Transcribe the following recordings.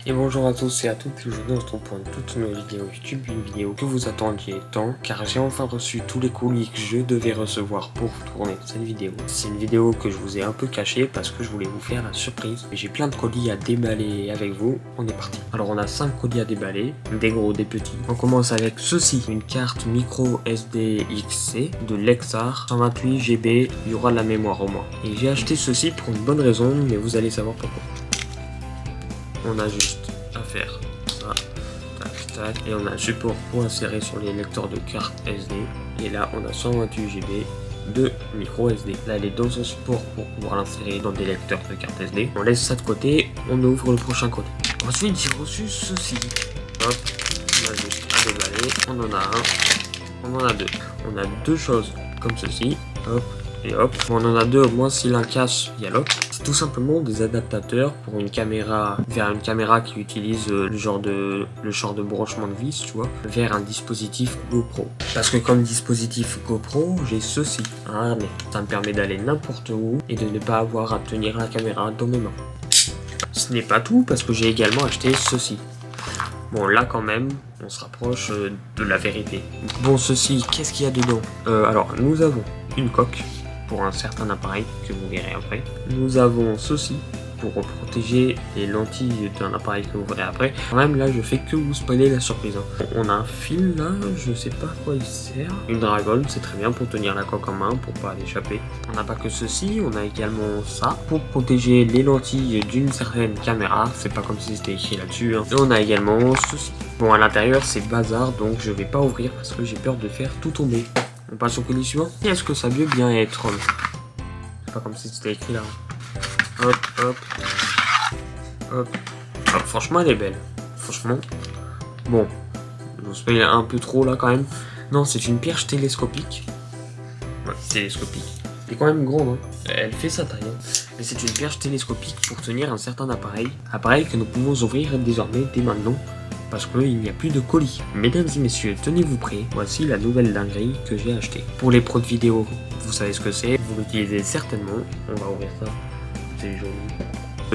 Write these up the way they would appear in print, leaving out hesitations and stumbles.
Et bonjour à tous et à toutes, aujourd'hui on se retrouve pour une toute nouvelle vidéo YouTube, une vidéo que vous attendiez tant, car j'ai enfin reçu tous les colis que je devais recevoir pour tourner cette vidéo. C'est une vidéo que je vous ai un peu cachée parce que je voulais vous faire la surprise. J'ai plein de colis à déballer avec vous, on est parti. Alors on a 5 colis à déballer, des gros, des petits. On commence avec ceci, une carte micro SD XC de Lexar, 128 GB, il y aura de la mémoire au moins. Et j'ai acheté ceci pour une bonne raison, mais vous allez savoir pourquoi. On a juste à faire ça, tac tac, et on a un support pour insérer sur les lecteurs de carte SD, et là on a 128 GB de micro SD. Là elle est dans son support pour pouvoir l'insérer dans des lecteurs de carte SD. On laisse ça de côté, on ouvre le prochain colis. Ensuite j'ai reçu ceci. Hop, on a juste à déballer, on en a un, on en a deux. On a deux choses comme ceci, hop, et hop. On en a deux au moins, s'il un cache, il y a l'autre. C'est tout simplement des adaptateurs pour une caméra, vers une caméra qui utilise le genre de branchement de vis, tu vois, vers un dispositif GoPro. Parce que comme dispositif GoPro, j'ai ceci, un harnais. Ça me permet d'aller n'importe où et de ne pas avoir à tenir la caméra dans mes mains. Ce n'est pas tout, parce que j'ai également acheté ceci. Bon, là quand même, on se rapproche de la vérité. Bon, ceci, qu'est-ce qu'il y a dedans? Alors, nous avons une coque pour un certain appareil que vous verrez après. Nous avons ceci pour protéger les lentilles d'un appareil que vous verrez après. Quand même là je fais que vous spoiler la surprise. On a un fil là, je sais pas à quoi il sert. Une dragonne, c'est très bien pour tenir la coque en main, pour pas l'échapper. On n'a pas que ceci, on a également ça pour protéger les lentilles d'une certaine caméra. C'est pas comme si c'était écrit là-dessus. Et on a également ceci. Bon, à l'intérieur c'est bazar, donc je vais pas ouvrir parce que j'ai peur de faire tout tomber. On passe au colis suivant. Est-ce que ça veut bien être? C'est pas comme si c'était écrit là. Hop, hop. Hop. Hop. Franchement, elle est belle. Franchement. Bon. Je vous spoil un peu trop là quand même. Non, c'est une perche télescopique. Ouais, télescopique. Elle est quand même grande, hein. Elle fait sa taille. Hein. Mais c'est une perche télescopique pour tenir un certain appareil. Appareil que nous pouvons ouvrir désormais dès maintenant. Parce qu'il n'y a plus de colis. Mesdames et messieurs, tenez-vous prêts, voici la nouvelle dinguerie que j'ai achetée. Pour les pros de vidéo, vous savez ce que c'est, vous l'utilisez certainement. On va ouvrir ça, c'est joli.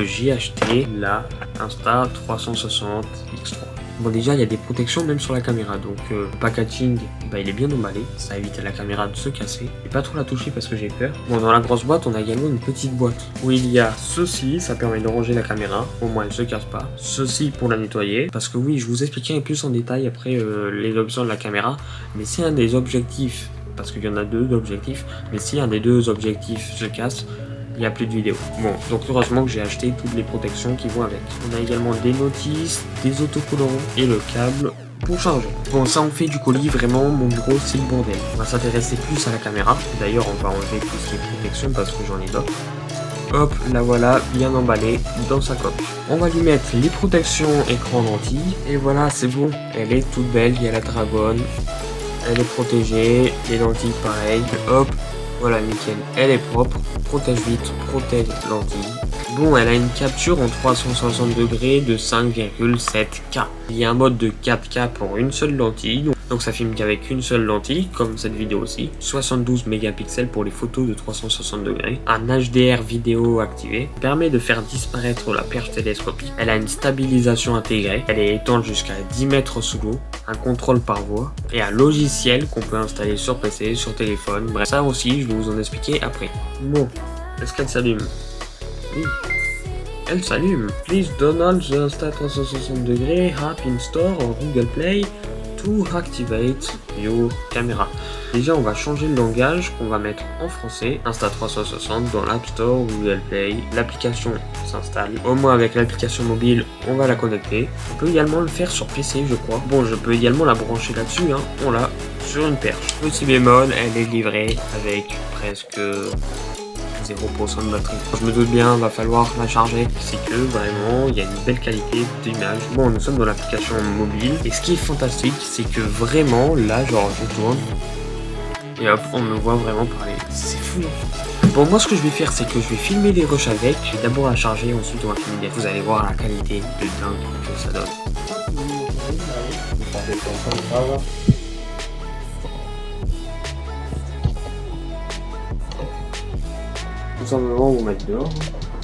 J'ai acheté la Insta360 X3. Bon, déjà il y a des protections même sur la caméra, donc le packaging, bah, il est bien emballé, ça évite à la caméra de se casser. Je vais pas trop la toucher parce que j'ai peur. Bon, dans la grosse boîte on a également une petite boîte où il y a ceci, ça permet de ranger la caméra, au moins elle se casse pas. Ceci pour la nettoyer, parce que oui, je vous expliquerai plus en détail après les options de la caméra, mais c'est un des objectifs, parce qu'il y en a deux d'objectifs, mais si un des deux objectifs se casse, il n'y a plus de vidéo. Bon, donc heureusement que j'ai acheté toutes les protections qui vont avec. On a également des notices, des autocollants et le câble pour charger. Bon, ça on fait du colis, vraiment, mon bureau c'est le bordel. On va s'intéresser plus à la caméra. D'ailleurs, on va enlever tout ce qui est protection parce que j'en ai d'autres. Hop, la voilà, bien emballée dans sa coque. On va lui mettre les protections écran lentille. Et voilà, c'est bon. Elle est toute belle, il y a la dragonne. Elle est protégée, les lentilles pareil. Hop. Voilà, nickel, elle est propre, protège vitre, protège lentille. Bon, elle a une capture en 360 degrés de 5,7K. Il y a un mode de 4K pour une seule lentille, donc ça filme qu'avec une seule lentille, comme cette vidéo aussi. 72 mégapixels pour les photos de 360 degrés. Un HDR vidéo activé, permet de faire disparaître la perche télescopique. Elle a une stabilisation intégrée, elle est étanche jusqu'à 10 mètres sous l'eau. Un contrôle par voix et un logiciel qu'on peut installer sur PC, sur téléphone. Bref, ça aussi, je vais vous en expliquer après. Bon, est-ce qu'elle s'allume? Oui, elle s'allume. Please download the Insta360 degrés app in store or Google Play to activate your camera. Déjà, on va changer le langage qu'on va mettre en français. Insta360 dans l'App Store ou Google Play. L'application s'installe. Au moins avec l'application mobile, on va la connecter. On peut également le faire sur PC, je crois. Bon, je peux également la brancher là-dessus. Hein. On l'a sur une perche. Petit bémol, elle est livrée avec presque 0% de batterie. Je me doute bien, va falloir la charger. C'est que vraiment, il y a une belle qualité d'image. Bon, nous sommes dans l'application mobile. Et ce qui est fantastique, c'est que vraiment, là, genre, je tourne. Et hop, on me voit vraiment parler. C'est fou. Bon, moi, ce que je vais faire, c'est que je vais filmer les rushs avec. Je vais d'abord la charger, ensuite on va filmer. Vous allez voir la qualité de dingue que ça donne. Tout simplement vous mettre dehors.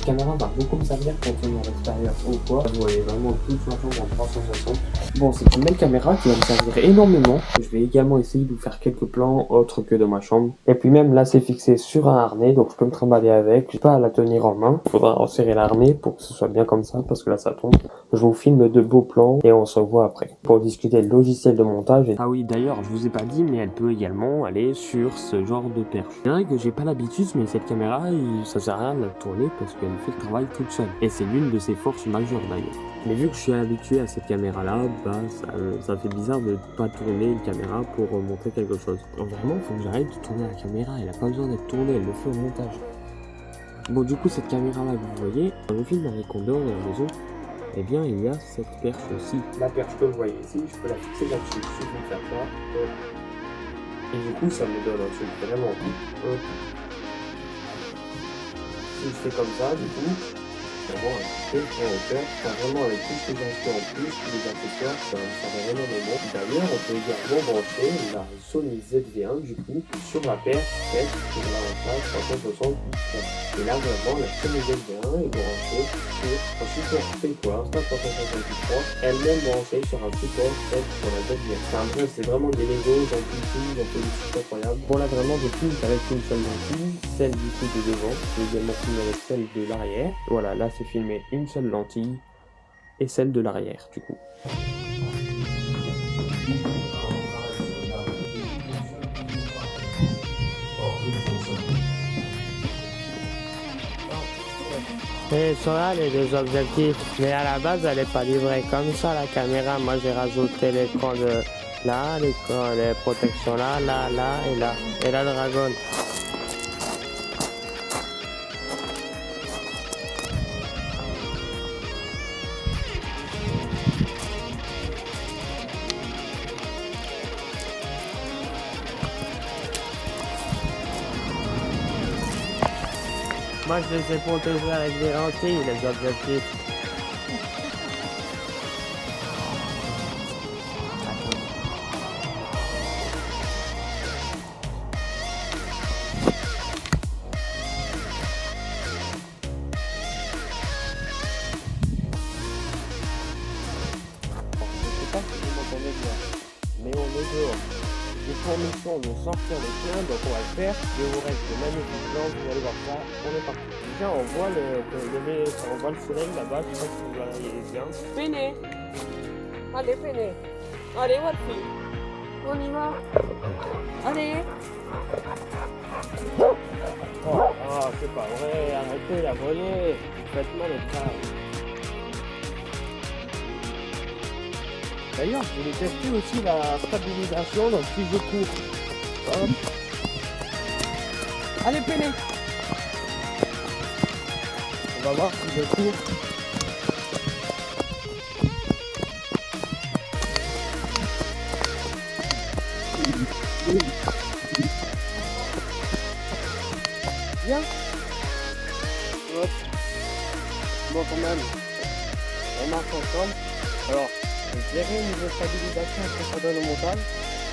Cette caméra va beaucoup me servir quand on est en extérieur ou quoi. Vous voyez vraiment toute ma chambre en 360. Bon, c'est une belle caméra qui va me servir énormément. Je vais également essayer de vous faire quelques plans autres que de ma chambre. Et puis même là, c'est fixé sur un harnais, donc je peux me trimballer avec. J'ai pas à la tenir en main. Il faudra resserrer l'harnais pour que ce soit bien comme ça, parce que là, ça tombe. Je vous filme de beaux plans et on se revoit après. Pour discuter le logiciel de montage. Ah oui, d'ailleurs, je vous ai pas dit, mais elle peut également aller sur ce genre de perche. C'est vrai que j'ai pas l'habitude, mais cette caméra, ça sert à rien de la tourner parce qu'elle fait le travail toute seule. Et c'est l'une de ses forces majeures d'ailleurs. Mais vu que je suis habitué à cette caméra-là, bah ça fait bizarre de pas tourner une caméra pour montrer quelque chose. Vraiment, il faut que j'arrête de tourner la caméra. Elle a pas besoin d'être tournée, elle le fait au montage. Bon, du coup, cette caméra-là que vous voyez, dans le film avec Condor dans la maison, eh bien, il y a cette perche aussi. La perche que vous voyez ici, je peux la fixer là-dessus. Je vais faire ça. Et du coup, ça me donne un truc vraiment cool. Si je fais comme ça, du coup, vraiment un petit peu en hauteur, vraiment avec tout ce que j'ai acheté en plus, tous les accessoires, ça va vraiment énormément. D'ailleurs, on peut également brancher la Sony ZV-1 du coup sur la paire faite pour l'avantage 360. Et là, vraiment, la Sony ZV-1 est branchée sur un support P-Core Insta363, elle-même branchée sur un support fait pour la ZV-1. Enfin bref, c'est vraiment des Lego, j'en peux tout, j'en peux des trucs incroyables. Bon là, vraiment, je filme avec une seule lentille, celle du coup de devant. J'ai également filmé avec celle de l'arrière. Voilà, là, c'est filmé une seule lentille et celle de l'arrière du coup. Et sont là les deux objectifs, mais à la base elle n'est pas livrée comme ça la caméra. Moi j'ai rajouté l'écran de là, l'écran, les protections là, et là le dragon. Moi je les ai protégés avec des lentilles les objectifs. Je sais pas si vous m'entendez bien, mais on est dehors. J'ai pour mission de sortir les chiens, donc on va le faire. Il vous reste de magnifiques plans, vous allez voir ça, on est parti. Déjà on voit on voit le soleil là-bas, je sais pas si vous voyez bien. Péné. Allez Péné. Allez Wolfie. On y va. Allez. Oh, c'est pas vrai, arrêtez la volée. Faites-moi les crânes. D'ailleurs, je voulais tester aussi la stabilisation, donc si je cours. Hop. Allez, Péné. On va voir si je cours. Bien. Hop. Bon, quand même, on marche ensemble. Alors, je verrai au niveau stabilisation ce que ça donne au montage.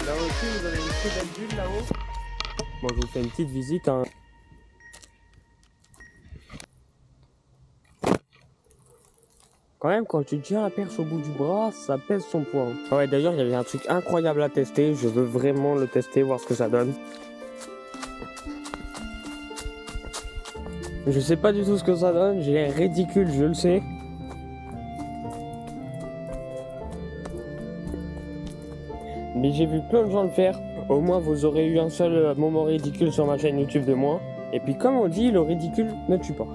Là aussi, vous avez une très belle vue là-haut. Bon, je vous fais une petite visite. Hein. Quand même, quand tu tiens la perche au bout du bras, ça pèse son poids. Ah ouais, d'ailleurs, il y avait un truc incroyable à tester. Je veux vraiment le tester, voir ce que ça donne. Je sais pas du tout ce que ça donne. J'ai l'air ridicule, je le sais. Mais j'ai vu plein de gens le faire. Au moins, vous aurez eu un seul moment ridicule sur ma chaîne YouTube de moi. Et puis, comme on dit, le ridicule ne tue pas.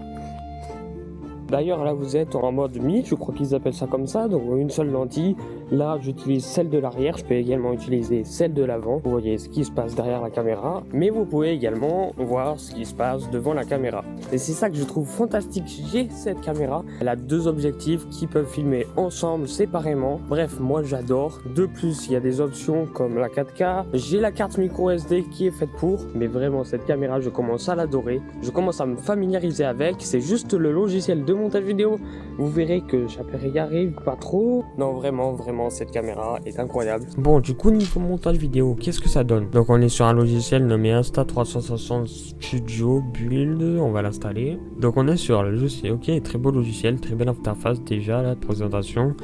D'ailleurs, là, vous êtes en mode mythe, je crois qu'ils appellent ça comme ça. Donc, une seule lentille. Là, j'utilise celle de l'arrière. Je peux également utiliser celle de l'avant. Vous voyez ce qui se passe derrière la caméra. Mais vous pouvez également voir ce qui se passe devant la caméra. Et c'est ça que je trouve fantastique. J'ai cette caméra. Elle a deux objectifs qui peuvent filmer ensemble, séparément. Bref, moi, j'adore. De plus, il y a des options comme la 4K. J'ai la carte micro SD qui est faite pour. Mais vraiment, cette caméra, je commence à l'adorer. Je commence à me familiariser avec. C'est juste le logiciel de montage vidéo, vous verrez que j'y arrive pas trop. Non, vraiment, cette caméra est incroyable. Bon, du coup, niveau montage vidéo, qu'est-ce que ça donne? Donc, on est sur un logiciel nommé Insta360 Studio Build. On va l'installer. Donc, on est sur le logiciel. Ok, très beau logiciel, très belle interface déjà, la présentation.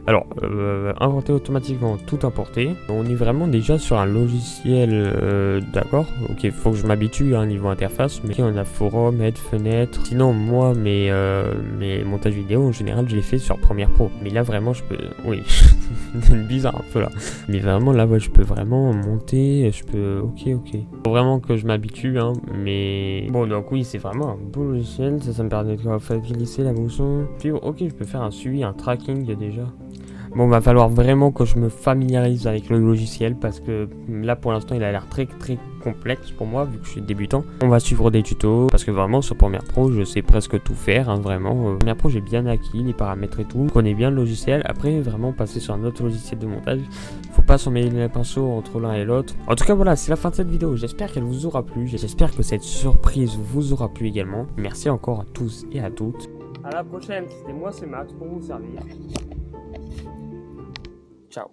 Alors, inventer automatiquement, tout importer. On est vraiment déjà sur un logiciel, d'accord. Ok, faut que je m'habitue niveau interface. Mais on a forum, aide, fenêtre. Sinon, moi, mes montages vidéo, en général, je les fais sur Premiere Pro. Mais là, vraiment, je peux... Oui, c'est bizarre un peu là. Mais vraiment, là, ouais, je peux vraiment monter. Je peux... Ok. Faut vraiment que je m'habitue, mais... Bon, donc oui, c'est vraiment un beau logiciel. Ça me permet de faire glisser la boussole. Puis, ok, je peux faire un suivi, un tracking déjà. Bon, va falloir vraiment que je me familiarise avec le logiciel parce que là pour l'instant il a l'air très complexe pour moi vu que je suis débutant. On va suivre des tutos parce que vraiment sur Premiere Pro je sais presque tout faire, vraiment. Premiere Pro j'ai bien acquis les paramètres et tout, je connais bien le logiciel. Après vraiment passer sur un autre logiciel de montage, faut pas s'en mêler les pinceaux entre l'un et l'autre. En tout cas voilà, c'est la fin de cette vidéo, j'espère qu'elle vous aura plu, j'espère que cette surprise vous aura plu également. Merci encore à tous et à toutes. À la prochaine, c'était moi c'est Max pour vous servir. Ciao.